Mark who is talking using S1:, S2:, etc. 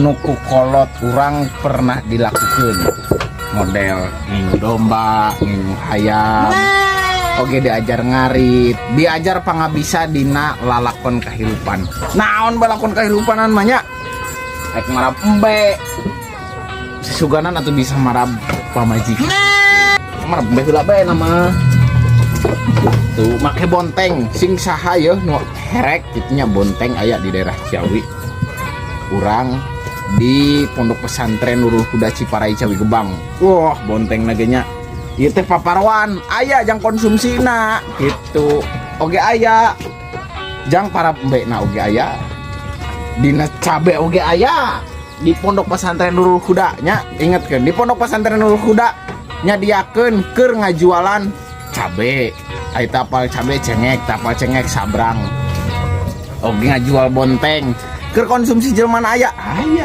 S1: nuku kolot orang pernah dilakukan model ngingu domba, ngingu hayam. Oke diajar ngarit, diajar pangabisa dina lalakon kehidupan. Naon balakon kehidupanan banyak. Kayak marab embe, sesuganan atau bisa marab pamajikan. Marab embe heula bae nama. Tuh make bonteng, sing saha yeuh nu herek kitunya bonteng aya di daerah Ciawi. Urang di Pondok Pesantren Nurul Huda Ciparai Ciawi Gebang. Wah, bonteng nagenya. Ieu teh paparwan, aya jang konsumsina gitu. Oge aya. Jang para pembekna oge aya. Dina cabe oge aya. Di Pondok Pesantren Nurul Huda nya, ingetkeun di Pondok Pesantren Nurul Huda nyadiakeun keur ngajualan cabe. Aya tapal cabe cengek, tapal cengek sabrang. Oge ngajual bonteng. Keur konsumsi jelema aya. Aya.